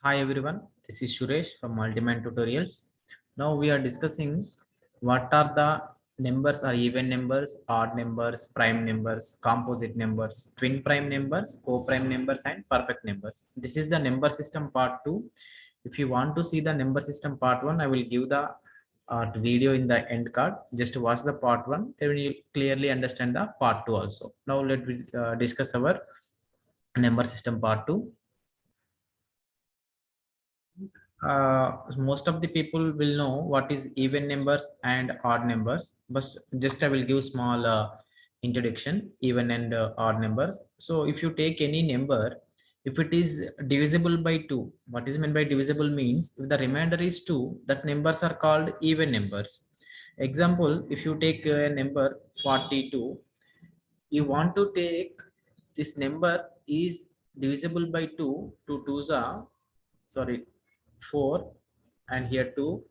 Hi everyone, this is Suresh from Multiman Tutorials. Now we are discussing what are the numbers are even numbers, odd numbers, prime numbers, composite numbers, twin prime numbers, co-prime numbers and perfect numbers. This is the number system part 2. If you want to see the number system part 1, I will give the video in the end card. Just watch the part 1, then you clearly understand the part 2 also. Now let me discuss our number system part 2. Most of the people will know what is even numbers and odd numbers, but just I will give small introduction even and odd numbers. So if you take any number, if it is divisible by 2, what is meant by divisible means if the remainder is 2, that numbers are called even numbers. Example, if you take a number 42, you want to take this number is divisible by 2, 2 twos are sorry 4, and here 2,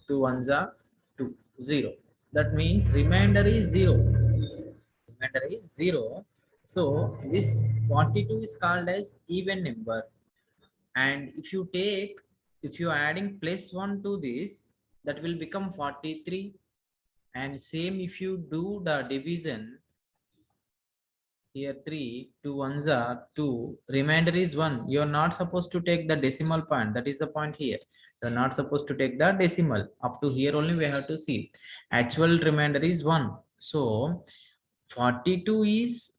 2 ones are 2, 0. That means remainder is 0. Remainder is 0. So this 42 is called as even number. And if you are adding plus 1 to this, that will become 43. And same if you do the division, here 3, 2 ones are 2, remainder is 1. You are not supposed to take the decimal point. That is the point here. You are not supposed to take the decimal. Up to here only we have to see. Actual remainder is 1. So 42 is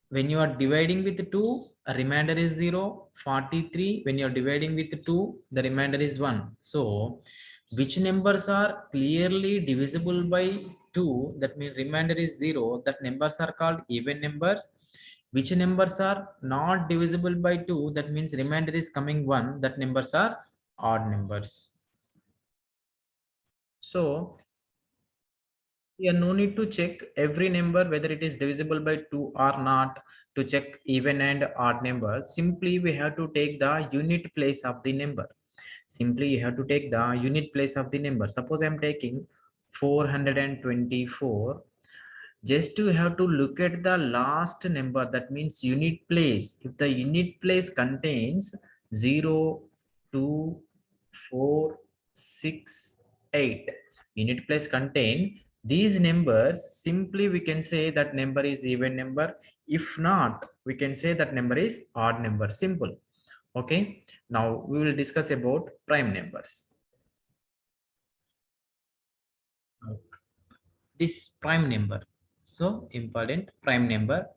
when you are dividing with 2, a remainder is 0. 43 when you are dividing with 2, the remainder is 1. So which numbers are clearly divisible by 2, that means remainder is 0, that numbers are called even numbers. Which numbers are not divisible by 2, that means remainder is coming 1, that numbers are odd numbers. So yeah, no need to check every number whether it is divisible by 2 or not to check even and odd number. Simply we have to take the unit place of the number. Simply you have to take the unit place of the number. Suppose I am taking 424. Just you have to look at the last number, that means unit place. If the unit place contains 0, 2, 4, 6, 8, unit place contain these numbers, simply we can say that number is even number. If not, we can say that number is odd number. Simple. Okay, now we will discuss about prime numbers. This prime number, so important, prime number.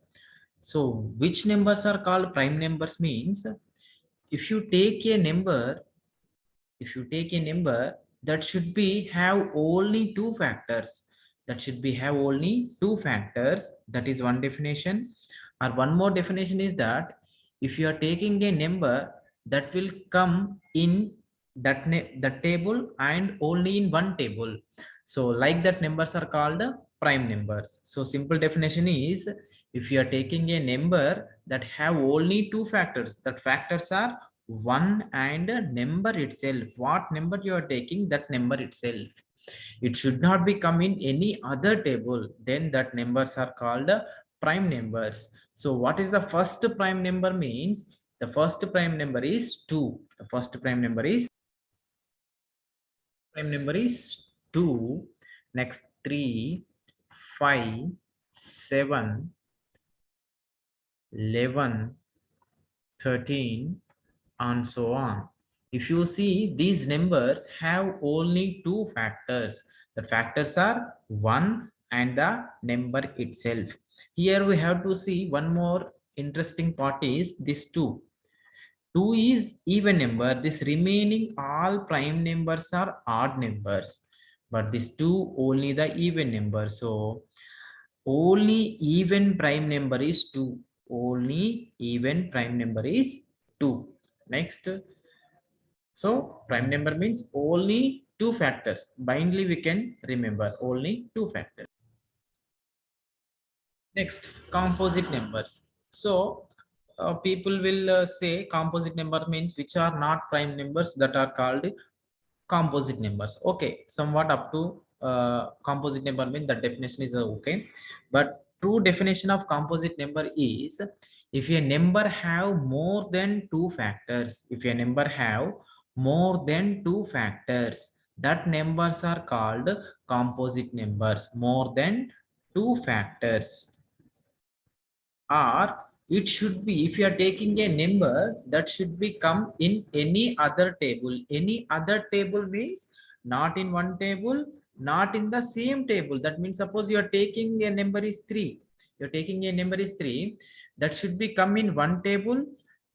So which numbers are called prime numbers means if you take a number, if you take a number that should be have only two factors, that should be have only two factors, that is one definition. Or one more definition is that if you are taking a number that will come in that table and only in one table, so like that numbers are called prime numbers. So simple definition is if you are taking a number that have only two factors, that factors are one and a number itself, what number you are taking, that number itself, it should not be come in any other table, then that numbers are called prime numbers. So what is the first prime number means the first prime number is 2. The first prime number is 2. Next 3, 5, 7, 11, 13, and so on. If you see, these numbers have only two factors. The factors are 1 and the number itself. Here we have to see one more interesting part is this 2. 2 is even number. This remaining all prime numbers are odd numbers. But this 2 only the even number. So only even prime number is 2. Only even prime number is 2. Next, so prime number means only two factors. Blindly we can remember only two factors. Next, composite numbers. So people will say composite number means which are not prime numbers, that are called composite numbers. Okay, somewhat up to composite number means the definition is okay, but true definition of composite number is if a number have more than two factors. If a number have more than two factors, that numbers are called composite numbers. More than two factors. Or it should be, if you are taking a number, that should be come in any other table. Any other table means not in one table, not in the same table. That means suppose you are taking a number is 3, you're taking a number is 3, that should be come in one table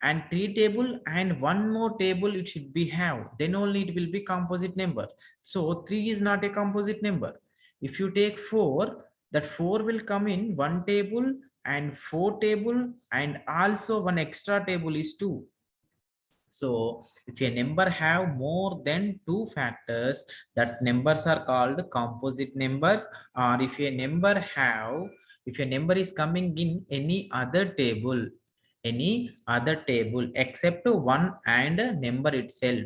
and 3 table and one more table it should be have, then only it will be composite number. So 3 is not a composite number. If you take 4, that 4 will come in one table and 4 table and also one extra table is 2. So if a number have more than two factors, that numbers are called composite numbers. Or if a number have, if a number is coming in any other table, except one and number itself,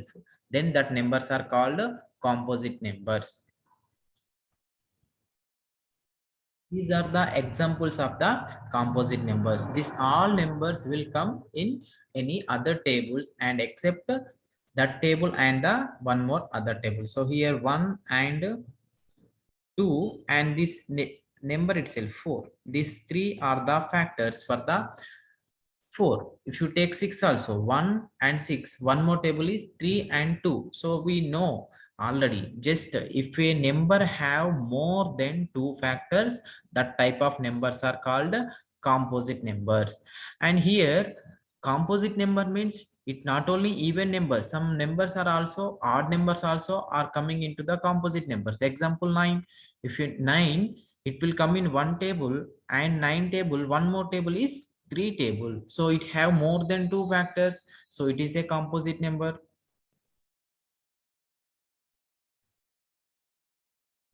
then that numbers are called composite numbers. These are the examples of the composite numbers. These all numbers will come in any other tables and except that table and the one more other table. So here 1 and 2 and this number itself 4. These three are the factors for the 4. If you take 6 also, 1 and 6, one more table is 3 and 2. So we know already, just if a number have more than two factors, that type of numbers are called composite numbers. And here composite number means it not only even numbers, some numbers are also odd numbers also are coming into the composite numbers. Example 9, if you 9, it will come in one table and 9 table, one more table is 3 table. So it have more than two factors, so it is a composite number.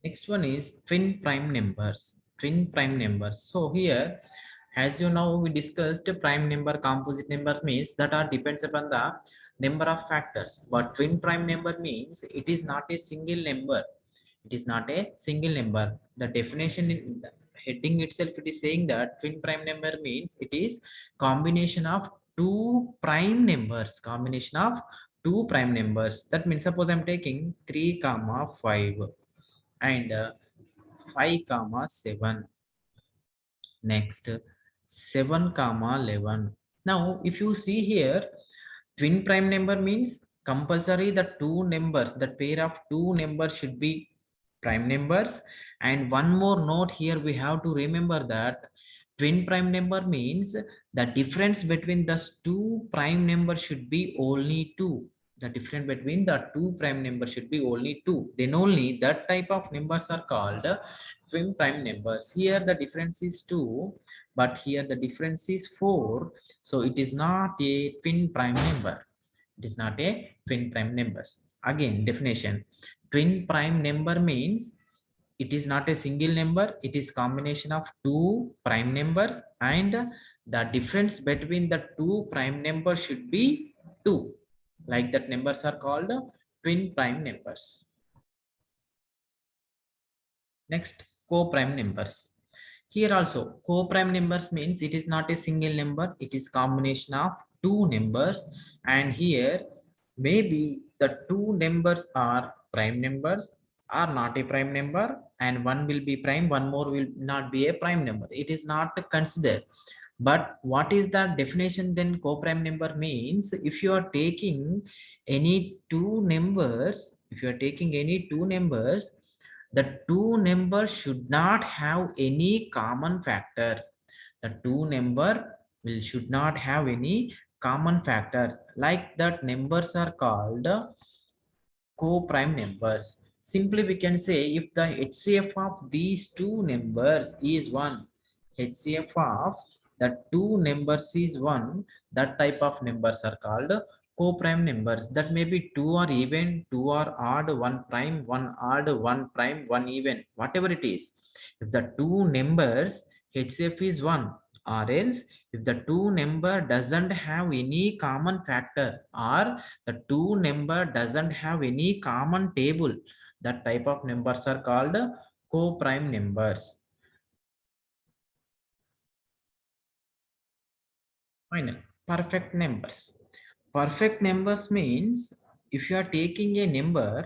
Next one is twin prime numbers. Twin prime numbers. So here, as you know, we discussed prime number, composite number means that are depends upon the number of factors. But twin prime number means it is not a single number. It is not a single number. The definition in the heading itself, it is saying that twin prime number means it is combination of two prime numbers. Combination of two prime numbers. That means suppose I'm taking 3 comma 5 and 5 comma 7, next 7 comma 11. Now if you see here, twin prime number means compulsory the two numbers, the pair of two numbers should be prime numbers. And one more note here, we have to remember that twin prime number means the difference between the two prime numbers should be only 2. The difference between the two prime numbers should be only 2. Then only that type of numbers are called twin prime numbers. Here the difference is 2, but here the difference is 4. So it is not a twin prime number. It is not a twin prime numbers. Again, definition. Twin prime number means it is not a single number. It is combination of two prime numbers and the difference between the two prime numbers should be 2. Like that numbers are called twin prime numbers. Next, co-prime numbers. Here also, co-prime numbers means it is not a single number. It is combination of two numbers. And here, maybe the two numbers are prime numbers or not a prime number, and one will be prime, one more will not be a prime number. It is not considered. But what is the definition then? Co-prime number means if you are taking any two numbers, the two numbers should not have any common factor. The two number should not have any common factor. Like that numbers are called co-prime numbers. Simply we can say if the HCF of these two numbers is 1, HCF of the two numbers is 1, that type of numbers are called co-prime numbers. That may be 2 or even, 2 or odd, 1 prime, 1 odd, 1 prime, 1 even, whatever it is. If the two numbers HCF is 1, or else if the two number doesn't have any common factor, or the two number doesn't have any common table, that type of numbers are called co-prime numbers. Final. Perfect numbers. Perfect numbers means if you are taking a number,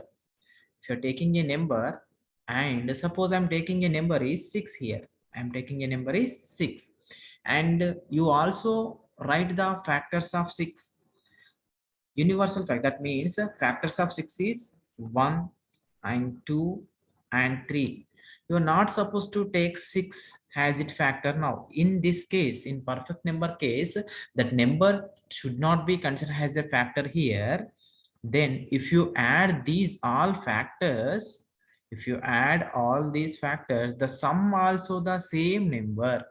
if you're taking a number and suppose I'm taking a number is 6 here. I'm taking a number is 6 and you also write the factors of 6. Universal fact, that means factors of 6 is 1 and 2 and 3. You are not supposed to take 6 as it factor. Now in this case, in perfect number case, that number should not be considered as a factor here. Then if you add these all factors, if you add all these factors, the sum also the same number,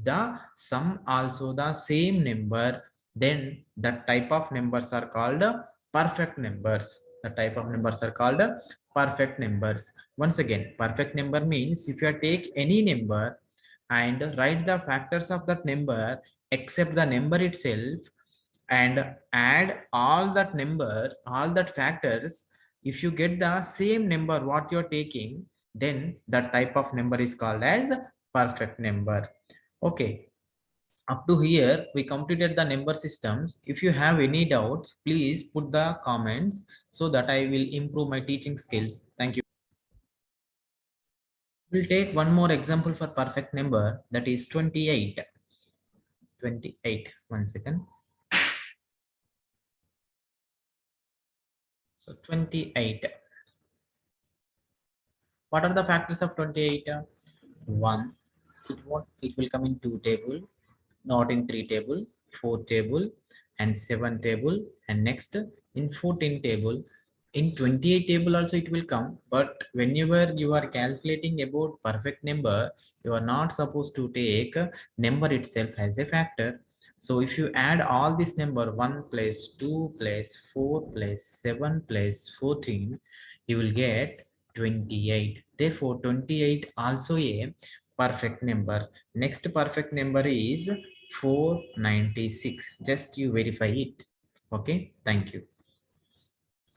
the sum also the same number, then the type of numbers are called perfect numbers. The type of numbers are called perfect numbers. Once again, perfect number means if you take any number and write the factors of that number except the number itself and add all that numbers, all that factors, if you get the same number what you're taking, then that type of number is called as perfect number. Okay, up to here we completed the number systems. If you have any doubts, please put the comments so that I will improve my teaching skills. Thank you. We'll take one more example for perfect number, that is 28. 28. 1 second. So 28. What are the factors of 28? 1. It will come in 2 table, not in 3 table, 4 table, and 7 table, and next in 14 table. In 28 table also it will come, but whenever you are calculating about perfect number, you are not supposed to take number itself as a factor. So if you add all this number 1 plus 2 plus 4 plus 7 plus 14, you will get 28. Therefore 28 also a perfect number. Next perfect number is 496. Just you verify it. Okay, thank you.